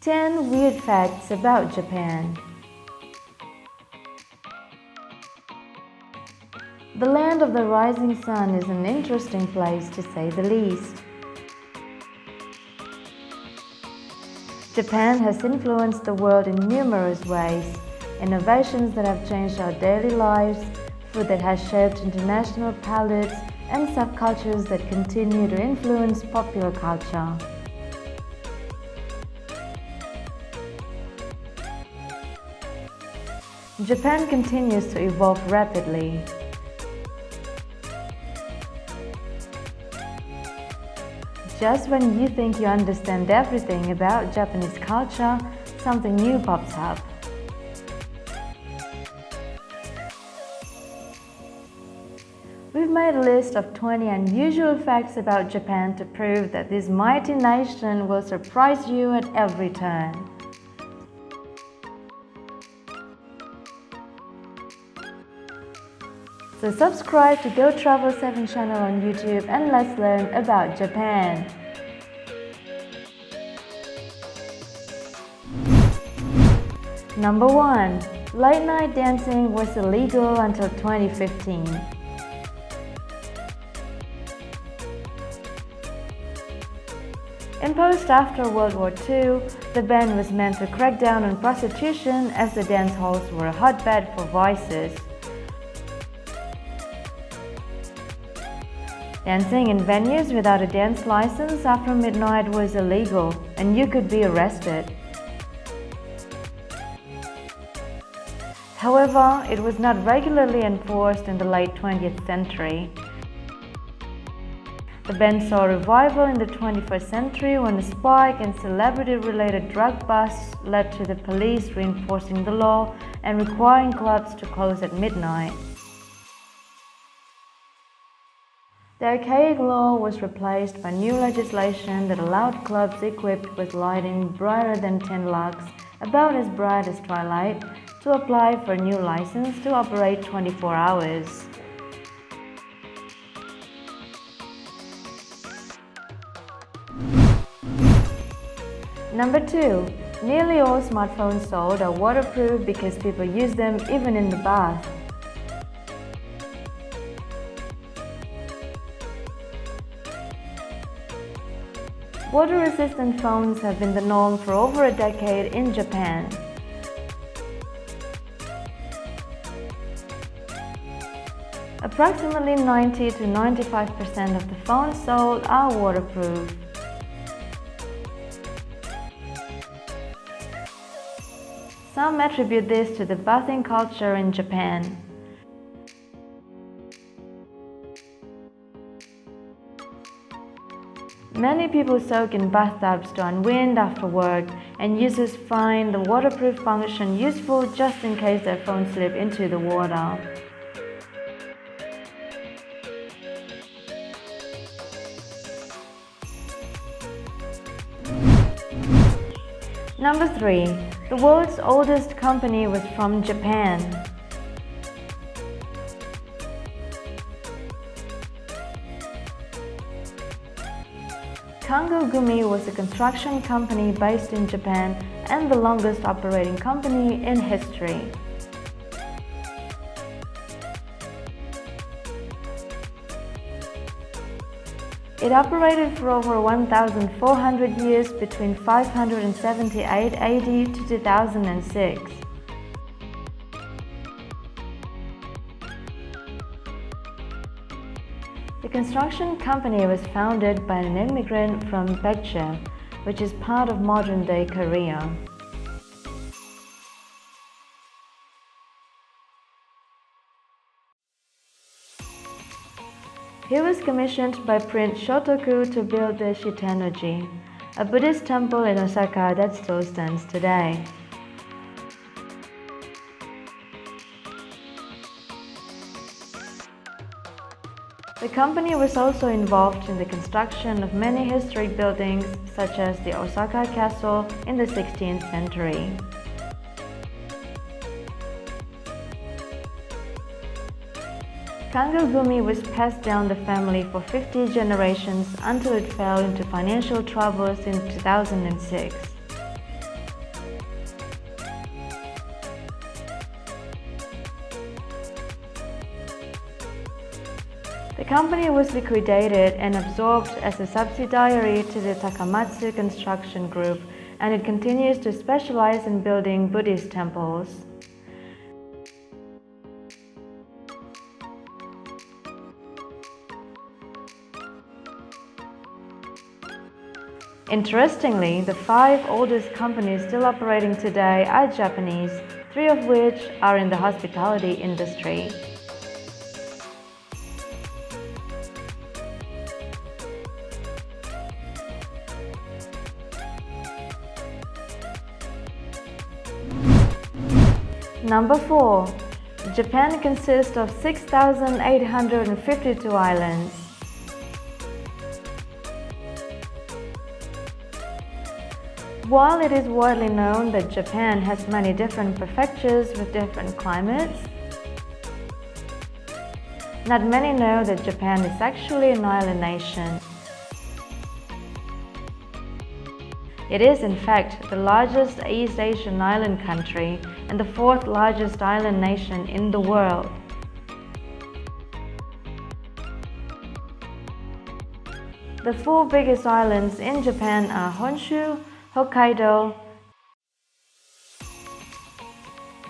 10 Weird Facts About Japan. The land of the rising sun is an interesting place to say the least. Japan has influenced the world in numerous ways. Innovations that have changed our daily lives, food that has shaped international palates, and subcultures that continue to influence popular culture. Japan continues to evolve rapidly. Just when you think you understand everything about Japanese culture, something new pops up. We've made a list of 20 unusual facts about Japan to prove that this mighty nation will surprise you at every turn. So subscribe to Go Travel 7 channel on YouTube and let's learn about Japan. Number 1. Late night dancing was illegal until 2015. Imposed after World War II, the ban was meant to crack down on prostitution as the dance halls were a hotbed for vices. Dancing in venues without a dance license after midnight was illegal, and you could be arrested. However, it was not regularly enforced in the late 20th century. The ban saw a revival in the 21st century when a spike in celebrity-related drug busts led to the police reinforcing the law and requiring clubs to close at midnight. The archaic law was replaced by new legislation that allowed clubs equipped with lighting brighter than 10 lux, about as bright as twilight, to apply for a new license to operate 24 hours. Number 2. Nearly all smartphones sold are waterproof because people use them even in the bath. Water-resistant phones have been the norm for over a decade in Japan. Approximately 90 to 95% of the phones sold are waterproof. Some attribute this to the bathing culture in Japan. Many people soak in bathtubs to unwind after work, and users find the waterproof function useful just in case their phones slip into the water. Number 3. The world's oldest company was from Japan. Kango Gumi was a construction company based in Japan and the longest operating company in history. It operated for over 1,400 years between 578 AD to 2006. The construction company was founded by an immigrant from Baekje, which is part of modern-day Korea. He was commissioned by Prince Shotoku to build the Shitennoji, a Buddhist temple in Osaka that still stands today. The company was also involved in the construction of many historic buildings, buildings, such as the Osaka Castle in the 16th century. Kango Gumi was past down the family for 50 generations until it fell into financial troubles in 2006. The company was also involved in the construction of many historic buildings, such as the Osaka Castle in the 16th century. The company was also involved in the construction of many historic buildings, such as the Osaka Castle in the 16th century. Kango Gumi was passed down the family for 50 generations until it fell into financial troubles in 2006. The company was liquidated and absorbed as a subsidiary to the Takamatsu Construction Group, and it continues to specialize in building Buddhist temples. Interestingly, the 5 oldest companies still operating today are Japanese, 3 of which are in the hospitality industry. Number 4. Japan consists of 6,852 islands. While it is widely known that Japan has many different prefectures with different climates, not many know that Japan is actually an island nation. It is, in fact, the largest East Asian island country and the 4th largest island nation in the world. The 4 biggest islands in Japan are Honshu, Hokkaido,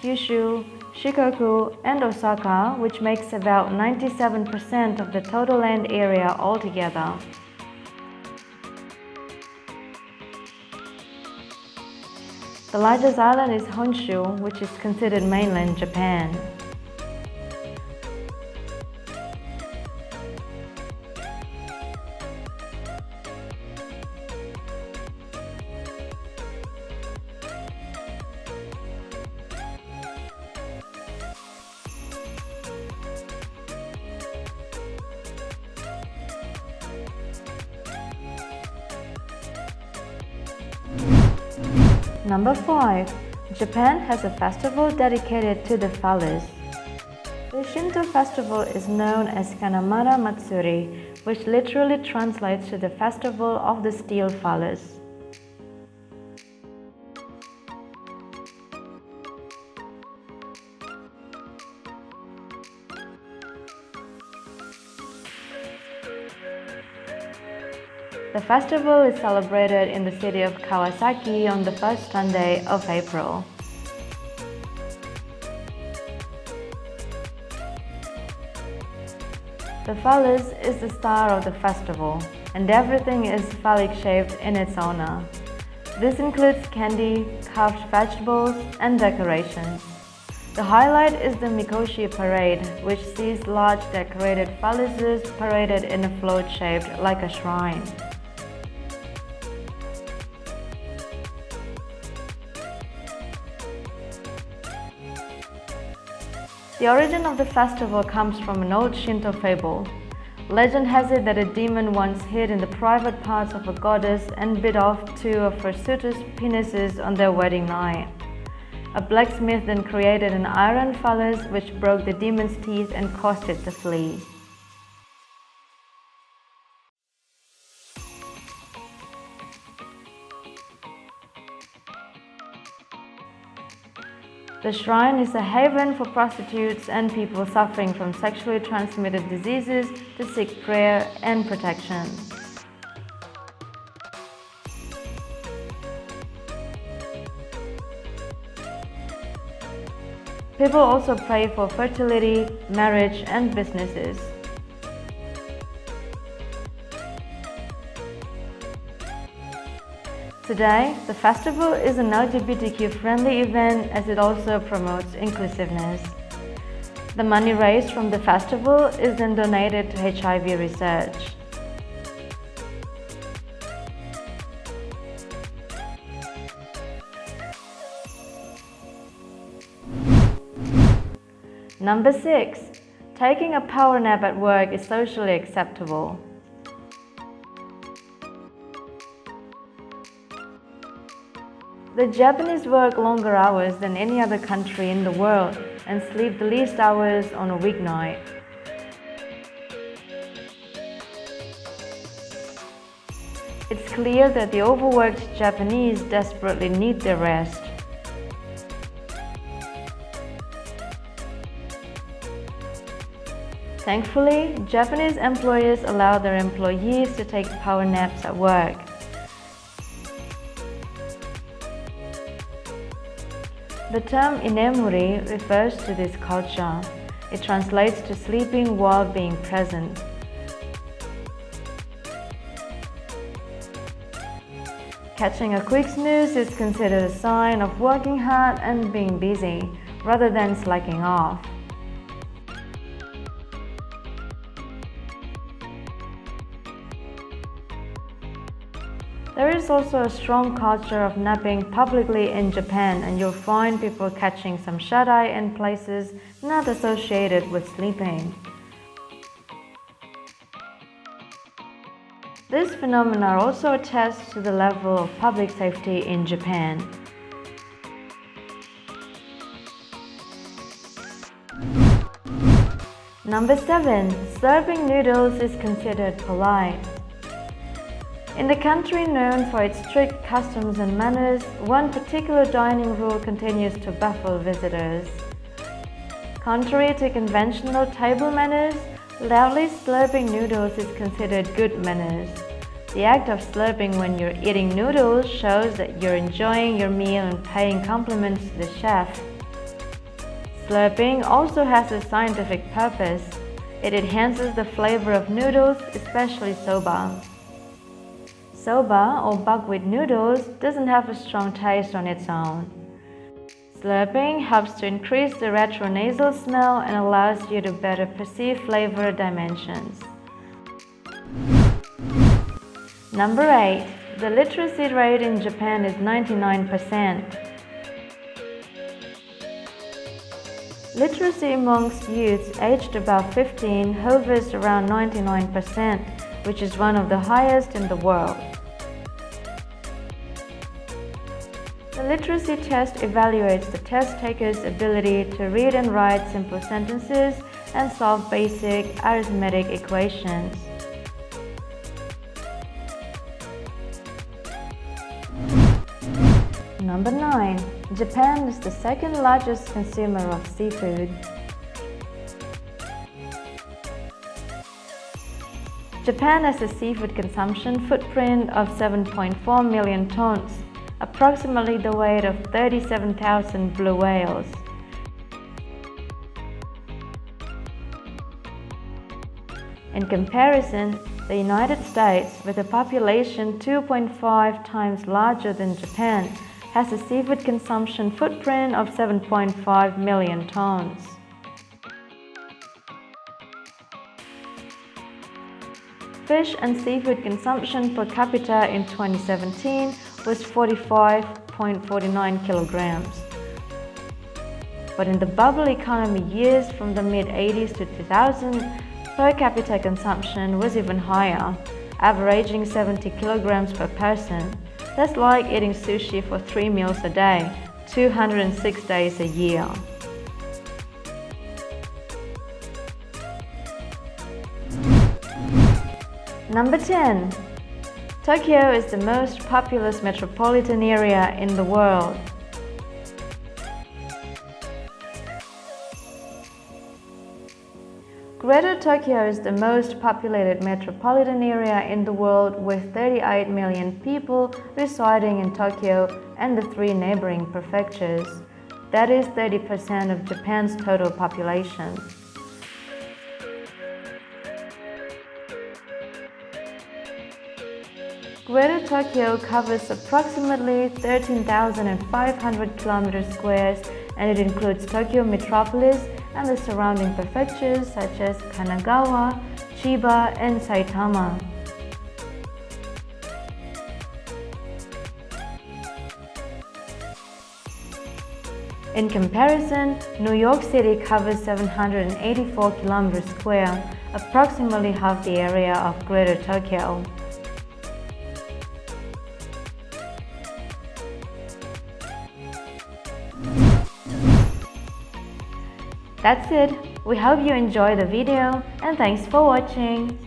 Kyushu, Shikoku, and Osaka, which makes about 97% of the total land area altogether. The largest island is Honshu, which is considered mainland Japan. Number 5. Japan has a festival dedicated to the phallus. The Shinto festival is known as Kanamara Matsuri, which literally translates to the Festival of the Steel Phallus. The festival is celebrated in the city of Kawasaki on the first Sunday of April. The phallus is the star of the festival, and everything is phallic-shaped in its honor. This includes candy, carved vegetables, and decorations. The highlight is the Mikoshi Parade, which sees large decorated phalluses paraded in a float shaped like a shrine. The origin of the festival comes from an old Shinto fable. Legend has it that a demon once hid in the private parts of a goddess and bit off 2 of her suitors' penises on their wedding night. A blacksmith then created an iron phallus which broke the demon's teeth and caused it to flee. The shrine is a haven for prostitutes and people suffering from sexually transmitted diseases to seek prayer and protection. People also pray for fertility, marriage, and businesses. Today, the festival is an LGBTQ-friendly event as it also promotes inclusiveness. The money raised from the festival is then donated to HIV research. Number 6. Taking a power nap at work is socially acceptable. The Japanese work longer hours than any other country in the world and sleep the least hours on a weeknight. It's clear that the overworked Japanese desperately need their rest. Thankfully, Japanese employers allow their employees to take power naps at work. The term inemuri refers to this culture. It translates to sleeping while being present. Catching a quick snooze is considered a sign of working hard and being busy, rather than slacking off. There is also a strong culture of napping publicly in Japan, and you'll find people catching some shut-eye in places not associated with sleeping. This phenomenon also attests to the level of public safety in Japan. Number 7. Slurping noodles is considered polite. In the country known for its strict customs and manners, one particular dining rule continues to baffle visitors. Contrary to conventional table manners, loudly slurping noodles is considered good manners. The act of slurping when you're eating noodles shows that you're enjoying your meal and paying compliments to the chef. Slurping also has a scientific purpose. It enhances the flavor of noodles, especially soba. Soba, or buckwheat noodles, doesn't have a strong taste on its own. Slurping helps to increase the retronasal smell and allows you to better perceive flavor dimensions. Number 8. The literacy rate in Japan is 99%. Literacy amongst youths aged above 15 hovers around 99%, which is one of the highest in the world. The literacy test evaluates the test taker's ability to read and write simple sentences and solve basic arithmetic equations. Number 9. Japan is the second largest consumer of seafood. Japan has a seafood consumption footprint of 7.4 million tons, approximately the weight of 37,000 blue whales. In comparison, the United States, with a population 2.5 times larger than Japan, has a seafood consumption footprint of 7.5 million tons. Fish and seafood consumption per capita in 2017 was 45.49 kilograms. But in the bubble economy years from the mid-80s to 2000, per capita consumption was even higher, averaging 70 kilograms per person. That's like eating sushi for 3 meals a day, 206 days a year. Number 10. Tokyo is the most populous metropolitan area in the world. Greater Tokyo is the most populated metropolitan area in the world, with 38 million people residing in Tokyo and the 3 neighboring prefectures. That is 30% of Japan's total population. Greater Tokyo covers approximately 13,500 kilometers squares, and it includes Tokyo metropolis and the surrounding prefectures such as Kanagawa, Chiba, and Saitama. In comparison, New York City covers 784 kilometers square, approximately half the area of Greater Tokyo. That's it. We hope you enjoyed the video, and thanks for watching.